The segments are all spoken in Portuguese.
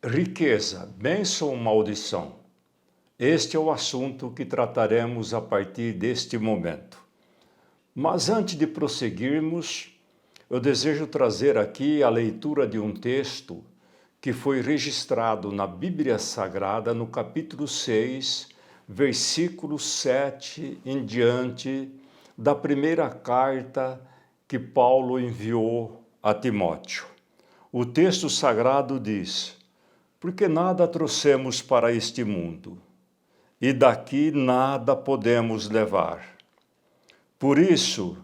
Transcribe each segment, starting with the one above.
Riqueza, bênção ou maldição? Este é o assunto que trataremos a partir deste momento. Mas antes de prosseguirmos, eu desejo trazer aqui a leitura de um texto que foi registrado na Bíblia Sagrada, no capítulo 6, versículo 7 em diante, da primeira carta que Paulo enviou a Timóteo. O texto sagrado diz: porque nada trouxemos para este mundo, e daqui nada podemos levar. Por isso,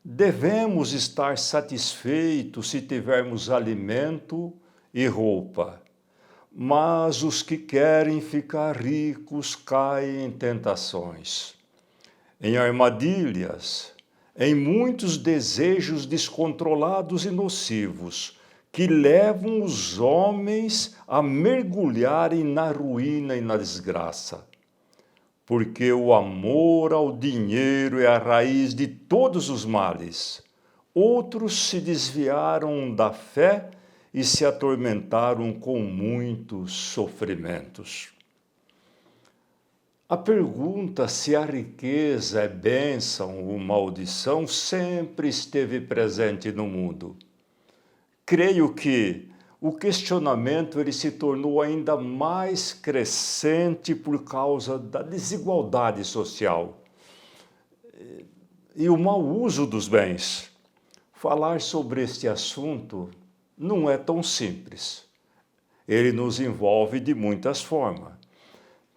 devemos estar satisfeitos se tivermos alimento e roupa. Mas os que querem ficar ricos caem em tentações, em armadilhas, em muitos desejos descontrolados e nocivos, que levam os homens a mergulharem na ruína e na desgraça. Porque o amor ao dinheiro é a raiz de todos os males. Outros se desviaram da fé e se atormentaram com muitos sofrimentos. A pergunta se a riqueza é bênção ou maldição sempre esteve presente no mundo. Creio que o questionamento ele se tornou ainda mais crescente por causa da desigualdade social e o mau uso dos bens. Falar sobre este assunto não é tão simples. Ele nos envolve de muitas formas.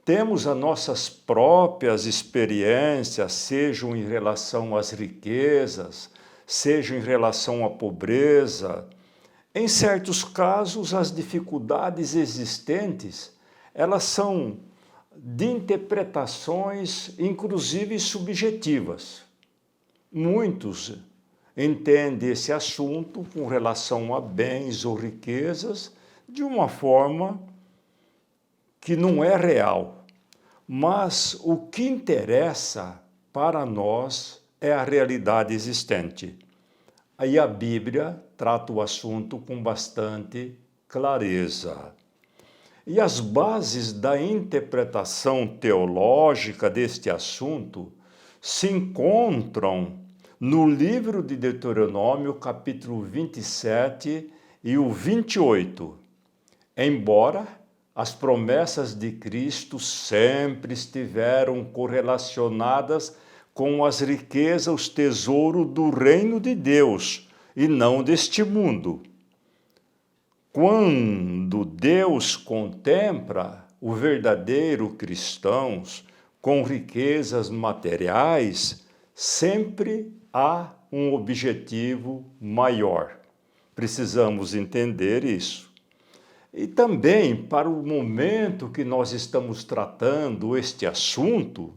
Temos as nossas próprias experiências, sejam em relação às riquezas, sejam em relação à pobreza. Em certos casos, as dificuldades existentes, elas são de interpretações, inclusive subjetivas. Muitos entendem esse assunto com relação a bens ou riquezas de uma forma que não é real. Mas o que interessa para nós é a realidade existente. Aí a Bíblia trata o assunto com bastante clareza. E as bases da interpretação teológica deste assunto se encontram no livro de Deuteronômio, capítulo 27 e o 28. Embora as promessas de Cristo sempre estiveram correlacionadas com as riquezas, os tesouros do reino de Deus, e não deste mundo. Quando Deus contempla o verdadeiro cristão com riquezas materiais, sempre há um objetivo maior. Precisamos entender isso. E também, para o momento que nós estamos tratando este assunto,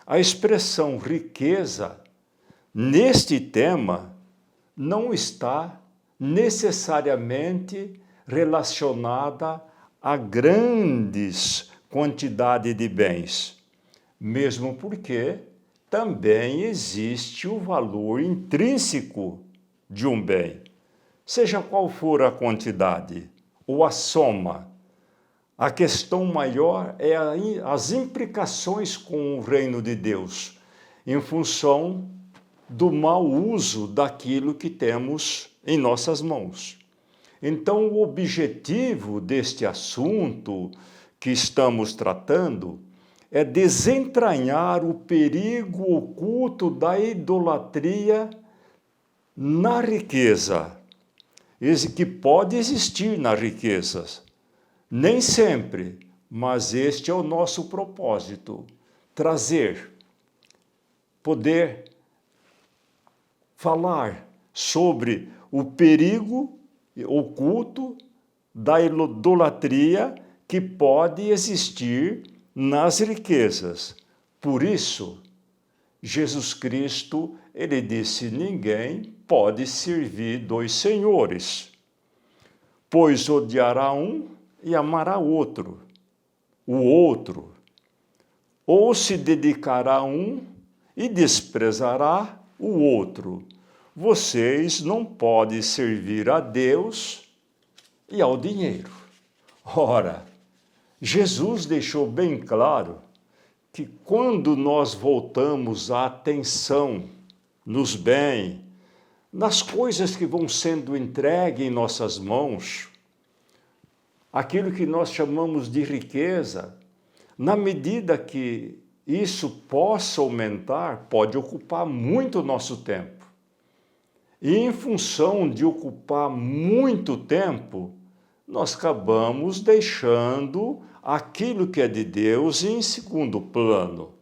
a expressão riqueza, neste tema, não está necessariamente relacionada a grandes quantidades de bens, mesmo porque também existe o valor intrínseco de um bem, seja qual for a quantidade ou a soma. A questão maior é as implicações com o reino de Deus, em função do mau uso daquilo que temos em nossas mãos. Então, o objetivo deste assunto que estamos tratando é desentranhar o perigo oculto da idolatria na riqueza, esse que pode existir nas riquezas. Nem sempre, mas este é o nosso propósito, poder falar sobre o perigo oculto da idolatria que pode existir nas riquezas. Por isso, Jesus Cristo, ele disse: ninguém pode servir dois senhores, pois odiará um e amará o outro, ou se dedicará a um e desprezará o outro. Vocês não podem servir a Deus e ao dinheiro. Ora, Jesus deixou bem claro que quando nós voltamos a atenção nos bens, nas coisas que vão sendo entregues em nossas mãos, aquilo que nós chamamos de riqueza, na medida que isso possa aumentar, pode ocupar muito nosso tempo. E em função de ocupar muito tempo, nós acabamos deixando aquilo que é de Deus em segundo plano.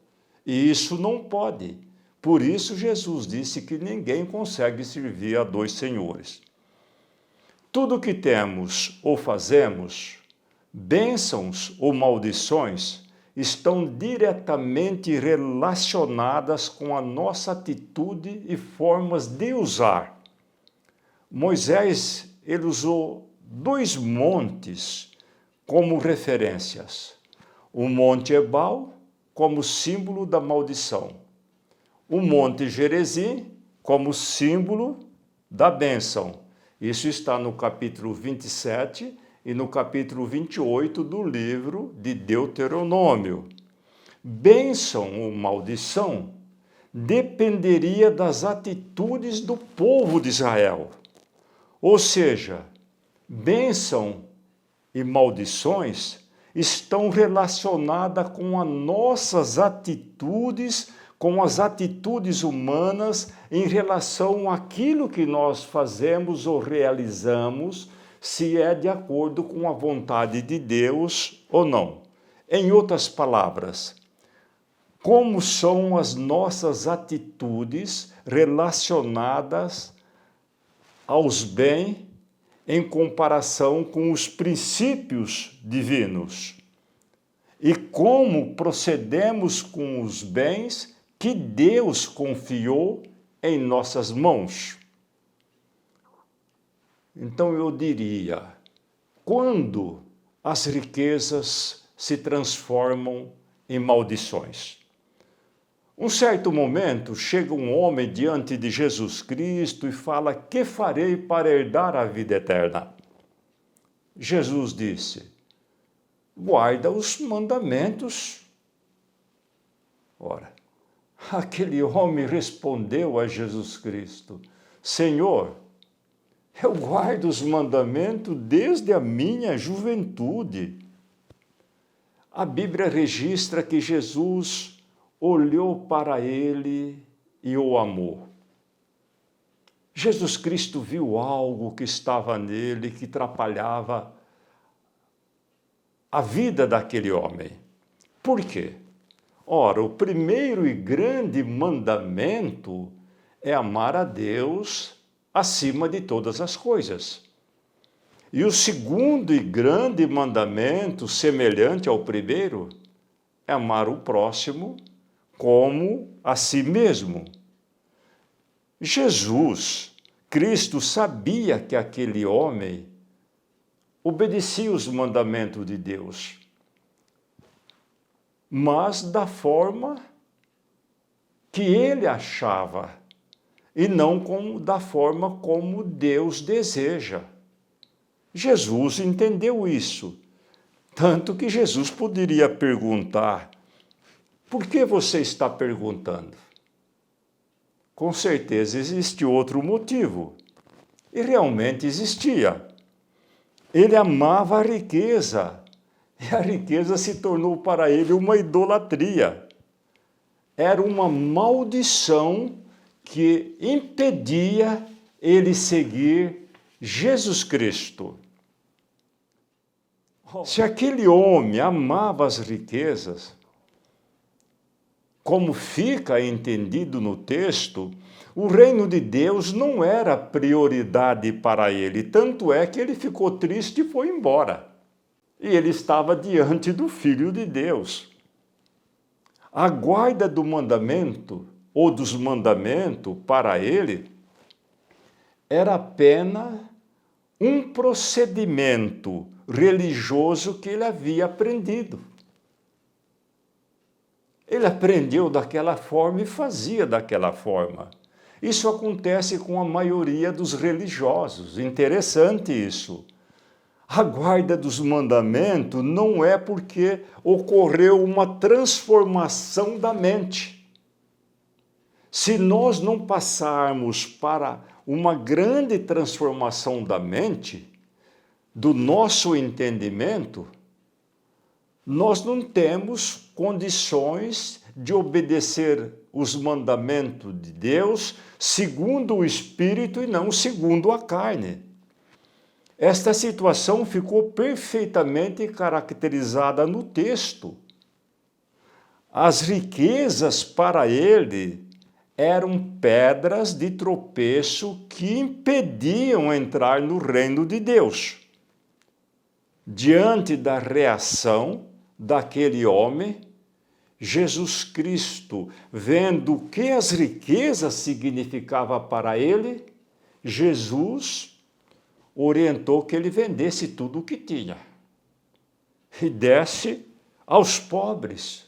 E isso não pode. Por isso Jesus disse que ninguém consegue servir a dois senhores. Tudo que temos ou fazemos, bênçãos ou maldições, estão diretamente relacionadas com a nossa atitude e formas de usar. Moisés, ele usou 2 montes como referências. O Monte Ebal como símbolo da maldição. O Monte Gerizim como símbolo da bênção. Isso está no capítulo 27 e no capítulo 28 do livro de Deuteronômio. Bênção ou maldição dependeria das atitudes do povo de Israel. Ou seja, bênção e maldições estão relacionadas com as nossas atitudes, com as atitudes humanas em relação àquilo que nós fazemos ou realizamos, se é de acordo com a vontade de Deus ou não. Em outras palavras, como são as nossas atitudes relacionadas aos bens em comparação com os princípios divinos? E como procedemos com os bens que Deus confiou em nossas mãos? Então eu diria, quando as riquezas se transformam em maldições? Um certo momento, chega um homem diante de Jesus Cristo e fala: "Que farei para herdar a vida eterna?" Jesus disse: "Guarda os mandamentos." Ora, aquele homem respondeu a Jesus Cristo: "Senhor, eu guardo os mandamentos desde a minha juventude." A Bíblia registra que Jesus olhou para ele e o amou. Jesus Cristo viu algo que estava nele, que atrapalhava a vida daquele homem. Por quê? Ora, o primeiro e grande mandamento é amar a Deus acima de todas as coisas. E o segundo e grande mandamento, semelhante ao primeiro, é amar o próximo como a si mesmo. Jesus, Cristo, sabia que aquele homem obedecia os mandamentos de Deus, mas da forma que ele achava, e não da forma como Deus deseja. Jesus entendeu isso, tanto que Jesus poderia perguntar: "Por que você está perguntando?" Com certeza existe outro motivo, e realmente existia. Ele amava a riqueza, e a riqueza se tornou para ele uma idolatria. Era uma maldição que impedia ele seguir Jesus Cristo. Se aquele homem amava as riquezas, como fica entendido no texto, o reino de Deus não era prioridade para ele, tanto é que ele ficou triste e foi embora. E ele estava diante do Filho de Deus. A guarda do mandamento, ou dos mandamentos, para ele, era apenas um procedimento religioso que ele havia aprendido. Ele aprendeu daquela forma e fazia daquela forma. Isso acontece com a maioria dos religiosos. Interessante isso. A guarda dos mandamentos não é porque ocorreu uma transformação da mente. Se nós não passarmos para uma grande transformação da mente, do nosso entendimento, nós não temos condições de obedecer os mandamentos de Deus segundo o Espírito e não segundo a carne. Esta situação ficou perfeitamente caracterizada no texto. As riquezas para ele eram pedras de tropeço que impediam entrar no reino de Deus. Diante da reação daquele homem, Jesus Cristo, vendo o que as riquezas significavam para ele, Jesus orientou que ele vendesse tudo o que tinha e desse aos pobres.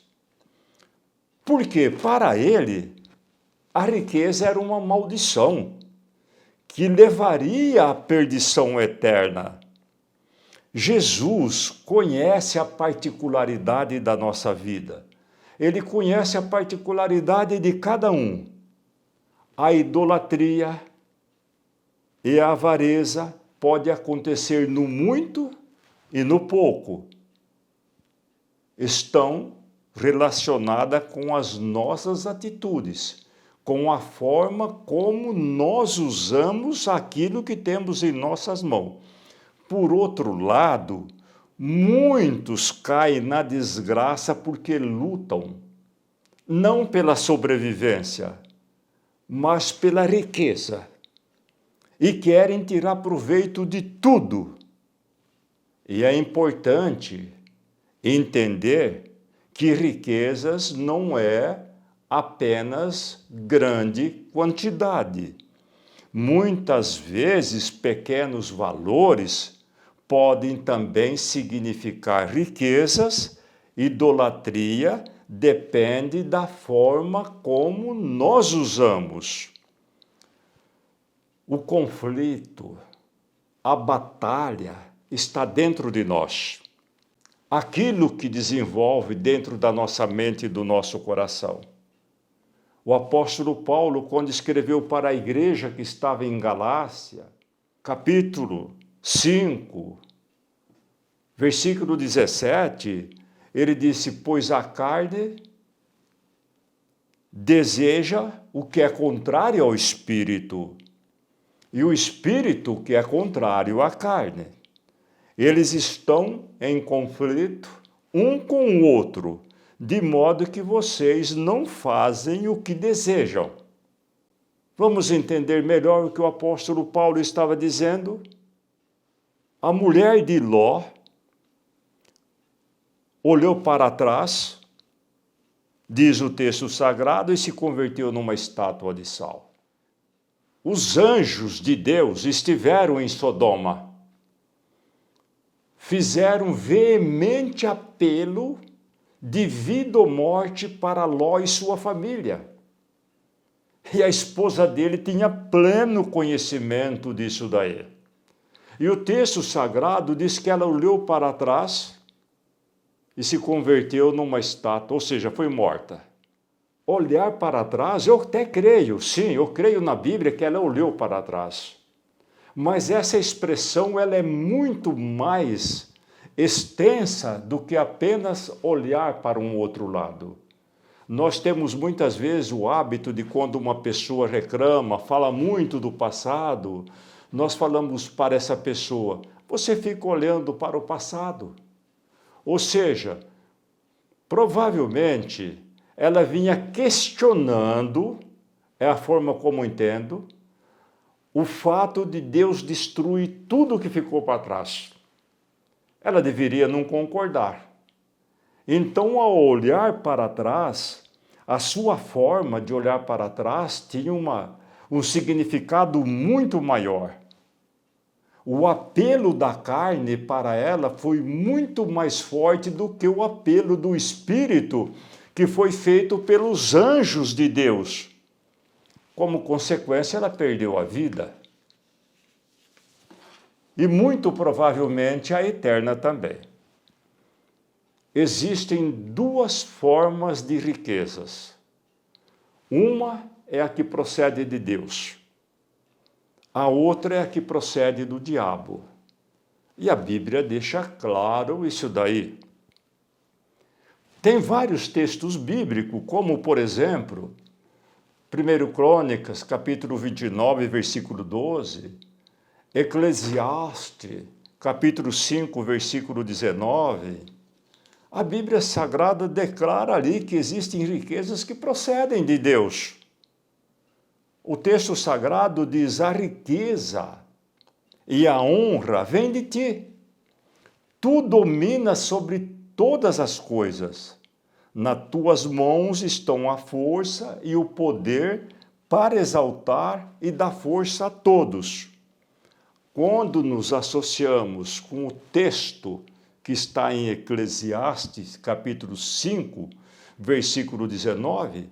Porque para ele a riqueza era uma maldição que levaria à perdição eterna. Jesus conhece a particularidade da nossa vida. Ele conhece a particularidade de cada um. A idolatria e a avareza pode acontecer no muito e no pouco. Estão relacionadas com as nossas atitudes, com a forma como nós usamos aquilo que temos em nossas mãos. Por outro lado, muitos caem na desgraça porque lutam, não pela sobrevivência, mas pela riqueza. E querem tirar proveito de tudo. E é importante entender que riquezas não é apenas grande quantidade. Muitas vezes, pequenos valores podem também significar riquezas. Idolatria depende da forma como nós usamos. O conflito, a batalha está dentro de nós. Aquilo que desenvolve dentro da nossa mente e do nosso coração. O apóstolo Paulo, quando escreveu para a igreja que estava em Galácia, capítulo 5, versículo 17, ele disse: pois a carne deseja o que é contrário ao espírito, e o espírito que é contrário à carne. Eles estão em conflito um com o outro, de modo que vocês não fazem o que desejam. Vamos entender melhor o que o apóstolo Paulo estava dizendo? A mulher de Ló olhou para trás, diz o texto sagrado, e se converteu numa estátua de sal. Os anjos de Deus estiveram em Sodoma. Fizeram veemente apelo de vida ou morte para Ló e sua família. E a esposa dele tinha pleno conhecimento disso daí. E o texto sagrado diz que ela olhou para trás e se converteu numa estátua, ou seja, foi morta. Olhar para trás, eu até creio, sim, eu creio na Bíblia que ela olhou para trás. Mas essa expressão ela é muito mais extensa do que apenas olhar para um outro lado. Nós temos muitas vezes o hábito de quando uma pessoa reclama, fala muito do passado, nós falamos para essa pessoa, você fica olhando para o passado. Ou seja, provavelmente ela vinha questionando, é a forma como entendo, o fato de Deus destruir tudo que ficou para trás. Ela deveria não concordar. Então, ao olhar para trás, a sua forma de olhar para trás tinha um significado muito maior. O apelo da carne para ela foi muito mais forte do que o apelo do Espírito, que foi feito pelos anjos de Deus. Como consequência, ela perdeu a vida. e muito provavelmente a eterna também. Existem duas formas de riquezas. Uma é a que procede de Deus. A outra é a que procede do diabo. E a Bíblia deixa claro isso daí. Tem vários textos bíblicos, como, por exemplo, 1 Crônicas, capítulo 29, versículo 12, Eclesiastes, capítulo 5, versículo 19. A Bíblia Sagrada declara ali que existem riquezas que procedem de Deus. O texto sagrado diz: a riqueza e a honra vêm de ti. Tu dominas sobre todas as coisas. Nas tuas mãos estão a força e o poder para exaltar e dar força a todos. Quando nos associamos com o texto que está em Eclesiastes, capítulo 5, versículo 19,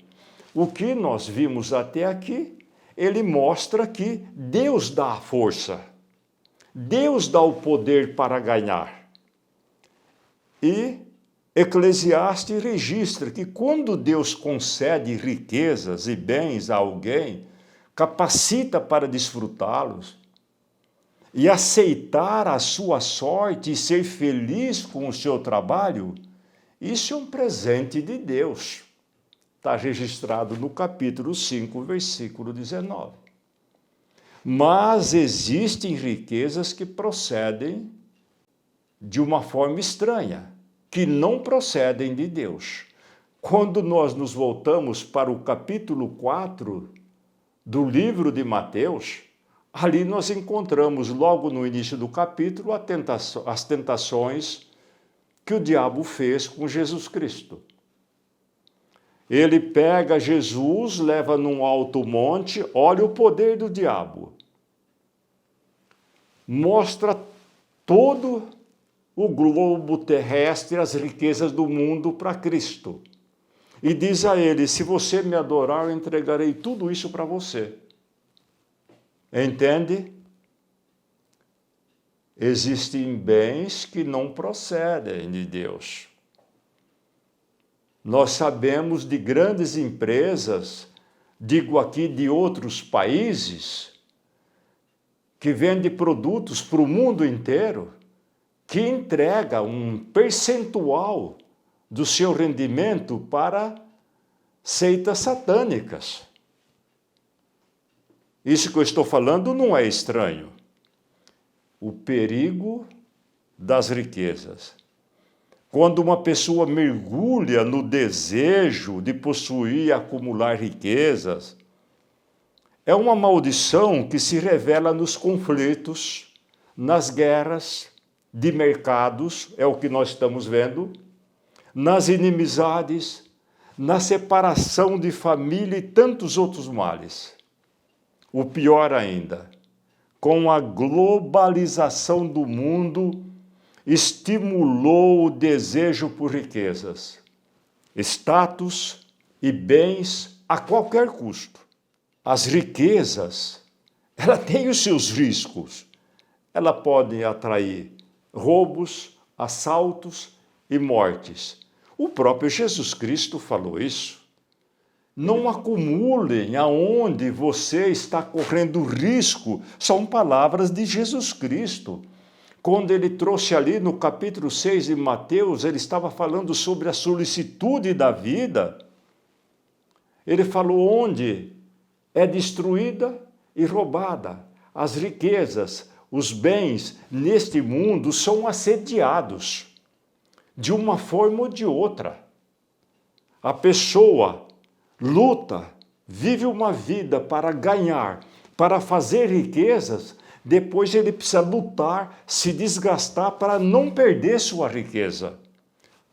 o que nós vimos até aqui, ele mostra que Deus dá a força, Deus dá o poder para ganhar. E Eclesiastes registra que quando Deus concede riquezas e bens a alguém, capacita para desfrutá-los, e aceitar a sua sorte e ser feliz com o seu trabalho, isso é um presente de Deus. Está registrado no capítulo 5, versículo 19. Mas existem riquezas que procedem de uma forma estranha, que não procedem de Deus. Quando nós nos voltamos para o capítulo 4 do livro de Mateus, ali nós encontramos, logo no início do capítulo, as tentações que o diabo fez com Jesus Cristo. Ele pega Jesus, leva num alto monte, olha o poder do diabo. Mostra todo o globo terrestre, as riquezas do mundo para Cristo. E diz a ele: se você me adorar, eu entregarei tudo isso para você. Entende? Existem bens que não procedem de Deus. Nós sabemos de grandes empresas, digo aqui de outros países, que vendem produtos para o mundo inteiro, que entrega um percentual do seu rendimento para seitas satânicas. Isso que eu estou falando não é estranho. O perigo das riquezas. Quando uma pessoa mergulha no desejo de possuir e acumular riquezas, é uma maldição que se revela nos conflitos, nas guerras de mercados, é o que nós estamos vendo, nas inimizades, na separação de família e tantos outros males. O pior ainda, com a globalização do mundo, estimulou o desejo por riquezas, status e bens a qualquer custo. As riquezas, ela tem os seus riscos. Ela pode atrair roubos, assaltos e mortes. O próprio Jesus Cristo falou isso. Não acumulem aonde você está correndo risco. São palavras de Jesus Cristo. Quando ele trouxe ali no capítulo 6 de Mateus, ele estava falando sobre a solicitude da vida. Ele falou onde é destruída e roubada. As riquezas, os bens neste mundo são assediados de uma forma ou de outra. A pessoa luta, vive uma vida para ganhar, para fazer riquezas, depois ele precisa lutar, se desgastar para não perder sua riqueza.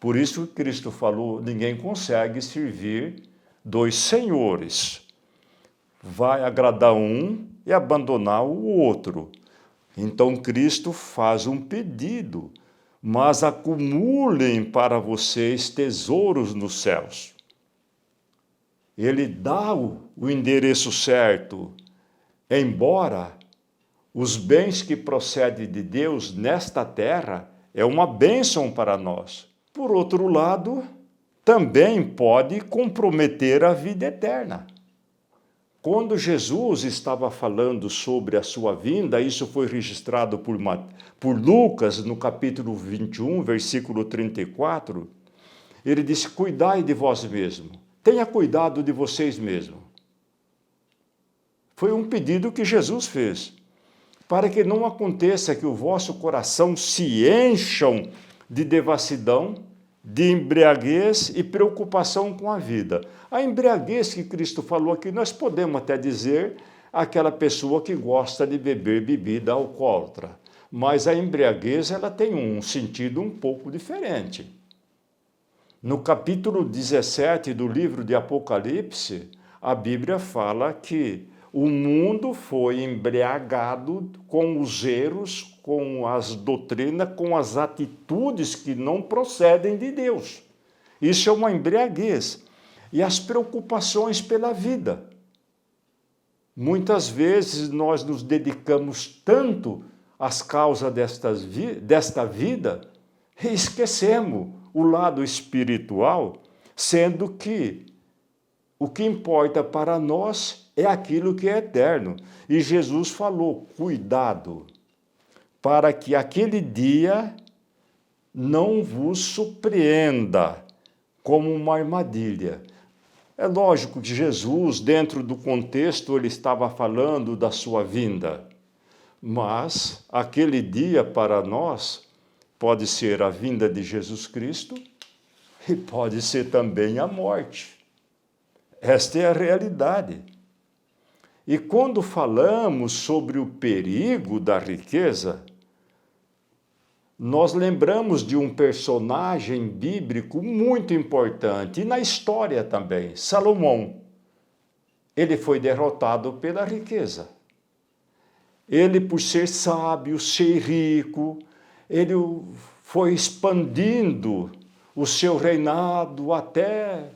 Por isso que Cristo falou, ninguém consegue servir dois senhores. Vai agradar um e abandonar o outro. Então Cristo faz um pedido, mas acumulem para vocês tesouros nos céus. Ele dá o endereço certo, embora Os bens que procedem de Deus nesta terra é uma bênção para nós. Por outro lado, também pode comprometer a vida eterna. Quando Jesus estava falando sobre a sua vinda, isso foi registrado por Lucas, no capítulo 21, versículo 34, ele disse: cuidai de vós mesmos, tenha cuidado de vocês mesmos. Foi um pedido que Jesus fez, para que não aconteça que o vosso coração se encham de devassidão, de embriaguez e preocupação com a vida. A embriaguez que Cristo falou aqui, nós podemos até dizer aquela pessoa que gosta de beber bebida alcoólatra, mas a embriaguez ela tem um sentido um pouco diferente. No capítulo 17 do livro de Apocalipse, a Bíblia fala que o mundo foi embriagado com os erros, com as doutrinas, com as atitudes que não procedem de Deus. Isso é uma embriaguez. E as preocupações pela vida. Muitas vezes nós nos dedicamos tanto às causas desta vida e esquecemos o lado espiritual, sendo que o que importa para nós é aquilo que é eterno. E Jesus falou: cuidado, para que aquele dia não vos surpreenda como uma armadilha. É lógico que Jesus, dentro do contexto, ele estava falando da sua vinda. Mas aquele dia para nós pode ser a vinda de Jesus Cristo e pode ser também a morte. Esta é a realidade. E quando falamos sobre o perigo da riqueza, nós lembramos de um personagem bíblico muito importante, e na história também, Salomão. Ele foi derrotado pela riqueza. Ele, por ser sábio, ser rico, ele foi expandindo o seu reinado até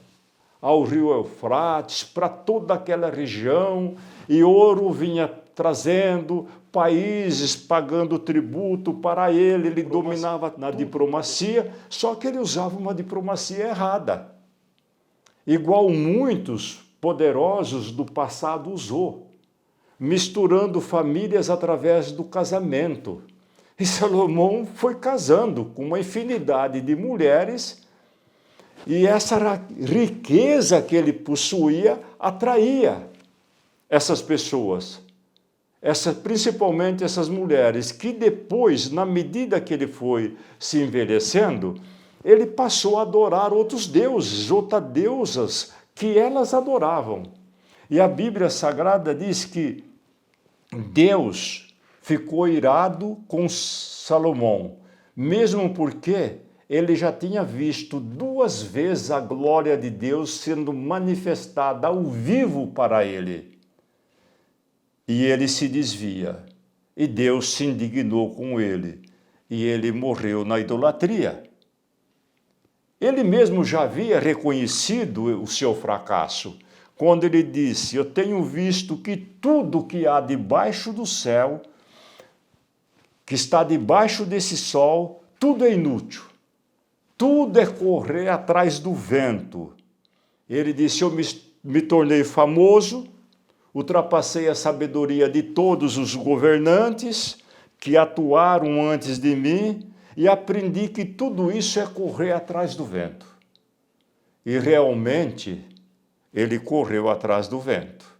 ao rio Eufrates, para toda aquela região, e ouro vinha trazendo, países pagando tributo para ele, ele dominava na diplomacia, só que ele usava uma diplomacia errada, igual muitos poderosos do passado usou, misturando famílias através do casamento. E Salomão foi casando com uma infinidade de mulheres, e essa riqueza que ele possuía atraía essas pessoas, principalmente essas mulheres, que depois, na medida que ele foi se envelhecendo, ele passou a adorar outros deuses, outras deusas que elas adoravam. E a Bíblia Sagrada diz que Deus ficou irado com Salomão, mesmo porque ele já tinha visto 2 vezes a glória de Deus sendo manifestada ao vivo para ele. E ele se desvia, e Deus se indignou com ele, e ele morreu na idolatria. Ele mesmo já havia reconhecido o seu fracasso, quando ele disse: eu tenho visto que tudo que há debaixo do céu, que está debaixo desse sol, tudo é inútil. Tudo é correr atrás do vento. Ele disse: eu me tornei famoso, ultrapassei a sabedoria de todos os governantes que atuaram antes de mim e aprendi que tudo isso é correr atrás do vento. E realmente ele correu atrás do vento.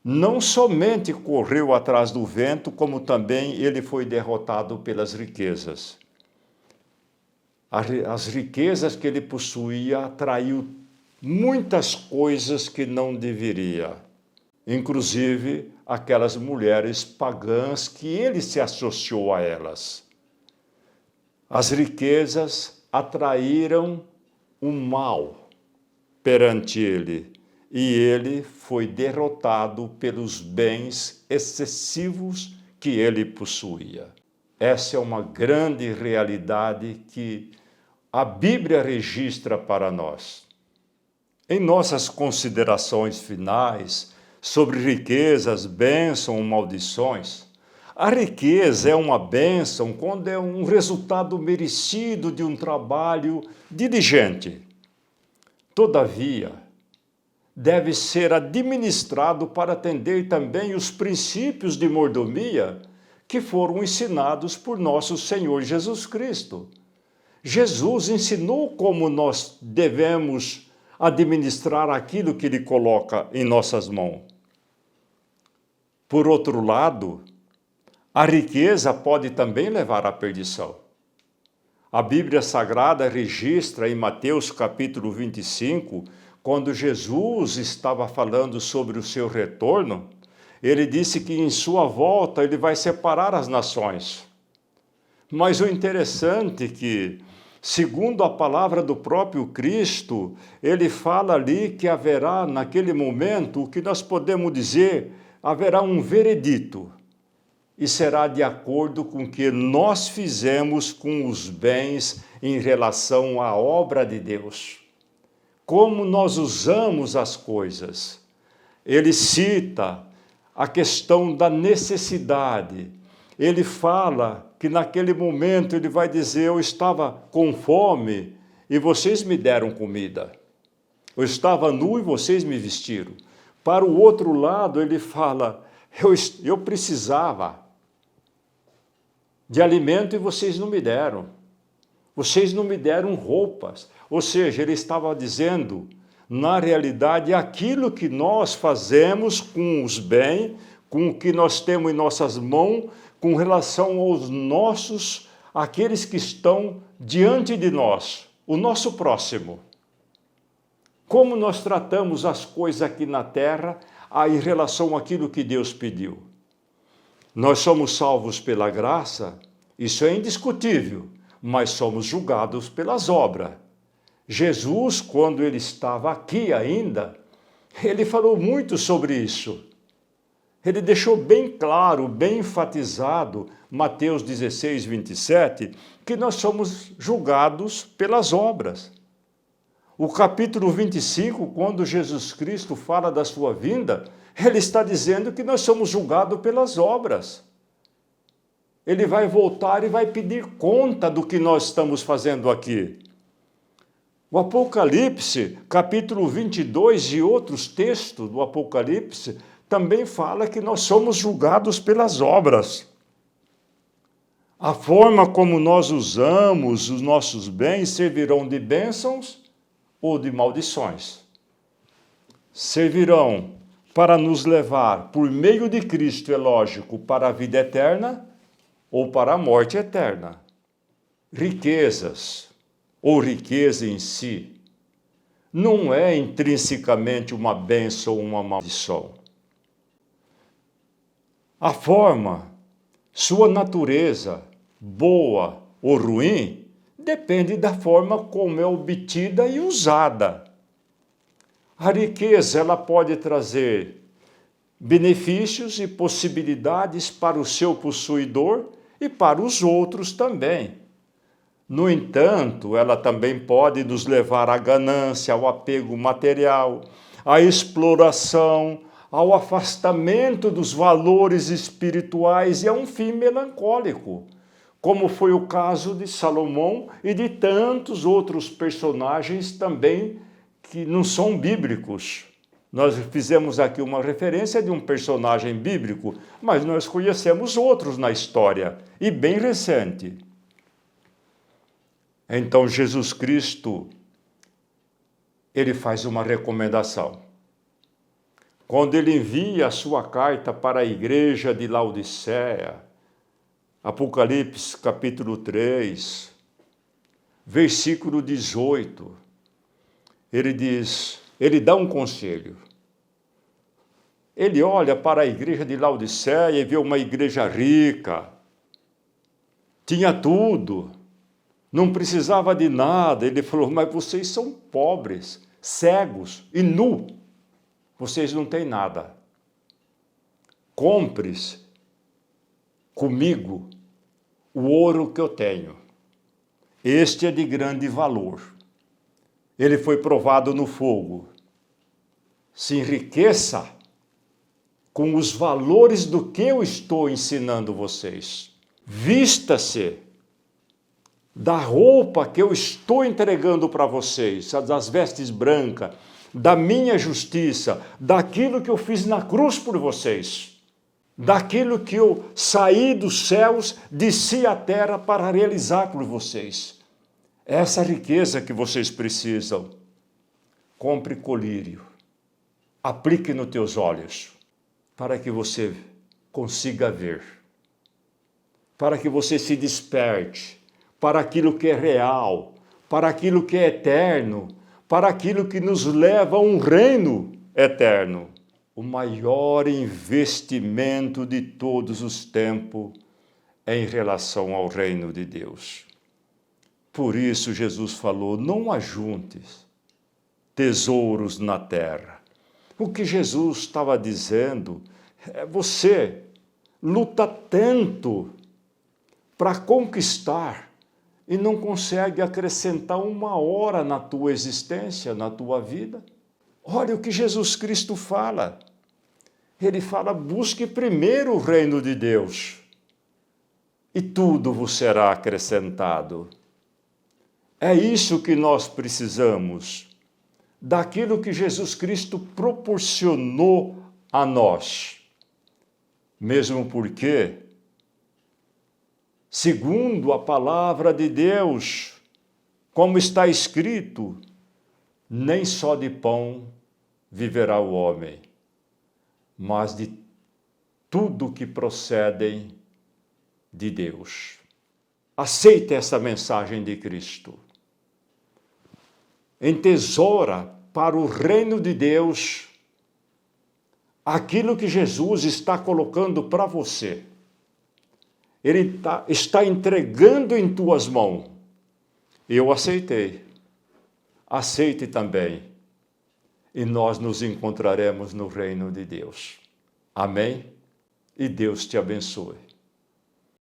Não somente correu atrás do vento, como também ele foi derrotado pelas riquezas. As riquezas que ele possuía atraiu muitas coisas que não deveria, inclusive aquelas mulheres pagãs que ele se associou a elas. As riquezas atraíram o mal perante ele, e ele foi derrotado pelos bens excessivos que ele possuía. Essa é uma grande realidade que a Bíblia registra para nós. Em nossas considerações finais sobre riquezas, bênçãos ou maldições, A riqueza é uma bênção quando é um resultado merecido de um trabalho diligente. Todavia, deve ser administrado para atender também os princípios de mordomia que foram ensinados por nosso Senhor Jesus Cristo. Jesus ensinou como nós devemos administrar aquilo que Ele coloca em nossas mãos. Por outro lado, a riqueza pode também levar à perdição. A Bíblia Sagrada registra em Mateus capítulo 25, quando Jesus estava falando sobre o seu retorno, ele disse que em sua volta ele vai separar as nações. Mas o interessante é que, segundo a palavra do próprio Cristo, ele fala ali que haverá naquele momento, o que nós podemos dizer, haverá um veredito. E será de acordo com o que nós fizemos com os bens em relação à obra de Deus. Como nós usamos as coisas. Ele cita a questão da necessidade. Ele fala que naquele momento ele vai dizer, eu estava com fome e vocês me deram comida. Eu estava nu e vocês me vestiram. Para o outro lado ele fala, eu precisava de alimento e vocês não me deram. Vocês não me deram roupas. Ou seja, ele estava dizendo, na realidade, aquilo que nós fazemos com os bens, com o que nós temos em nossas mãos, com relação aos nossos, aqueles que estão diante de nós, o nosso próximo. Como nós tratamos as coisas aqui na terra em relação àquilo que Deus pediu. Nós somos salvos pela graça, isso é indiscutível, mas somos julgados pelas obras. Jesus, quando ele estava aqui ainda, ele falou muito sobre isso. Ele deixou bem claro, bem enfatizado, Mateus 16, 27, que nós somos julgados pelas obras. O capítulo 25, quando Jesus Cristo fala da sua vinda, ele está dizendo que nós somos julgados pelas obras. Ele vai voltar e vai pedir conta do que nós estamos fazendo aqui. O Apocalipse, capítulo 22 e outros textos do Apocalipse, também fala que nós somos julgados pelas obras. A forma como nós usamos os nossos bens servirão de bênçãos ou de maldições. Servirão para nos levar, por meio de Cristo, é lógico, para a vida eterna ou para a morte eterna. Riquezas, ou riqueza em si, não é intrinsecamente uma bênção ou uma maldição. A forma, sua natureza, boa ou ruim, depende da forma como é obtida e usada. A riqueza, ela pode trazer benefícios e possibilidades para o seu possuidor e para os outros também. No entanto, ela também pode nos levar à ganância, ao apego material, à exploração, ao afastamento dos valores espirituais e a um fim melancólico, como foi o caso de Salomão e de tantos outros personagens também que não são bíblicos. Nós fizemos aqui uma referência de um personagem bíblico, mas nós conhecemos outros na história, e bem recente. Então, Jesus Cristo, ele faz uma recomendação. Quando ele envia a sua carta para a igreja de Laodiceia, Apocalipse capítulo 3, versículo 18, ele dá um conselho. Ele olha para a igreja de Laodiceia e vê uma igreja rica, tinha tudo, não precisava de nada. Ele falou, mas vocês são pobres, cegos e nu, vocês não têm nada. Compres comigo o ouro que eu tenho. Este é de grande valor. Ele foi provado no fogo. Se enriqueça com os valores do que eu estou ensinando vocês. Vista-se da roupa que eu estou entregando para vocês, das vestes brancas, da minha justiça, daquilo que eu fiz na cruz por vocês, daquilo que eu saí dos céus, desci à terra para realizar por vocês. Essa riqueza que vocês precisam. Compre colírio, aplique nos teus olhos, para que você consiga ver, para que você se desperte para aquilo que é real, para aquilo que é eterno, para aquilo que nos leva a um reino eterno. O maior investimento de todos os tempos é em relação ao reino de Deus. Por isso Jesus falou, não ajuntes tesouros na terra. O que Jesus estava dizendo é, você luta tanto para conquistar e não consegue acrescentar uma hora na tua existência, na tua vida. Olha o que Jesus Cristo fala. Ele fala, busque primeiro o reino de Deus e tudo vos será acrescentado. É isso que nós precisamos, daquilo que Jesus Cristo proporcionou a nós. Mesmo porque, segundo a palavra de Deus, como está escrito, nem só de pão viverá o homem, mas de tudo que procedem de Deus. Aceite essa mensagem de Cristo. Entesoura para o reino de Deus aquilo que Jesus está colocando para você. Ele está entregando em tuas mãos. Eu aceitei. Aceite também. E nós nos encontraremos no reino de Deus. Amém? E Deus te abençoe.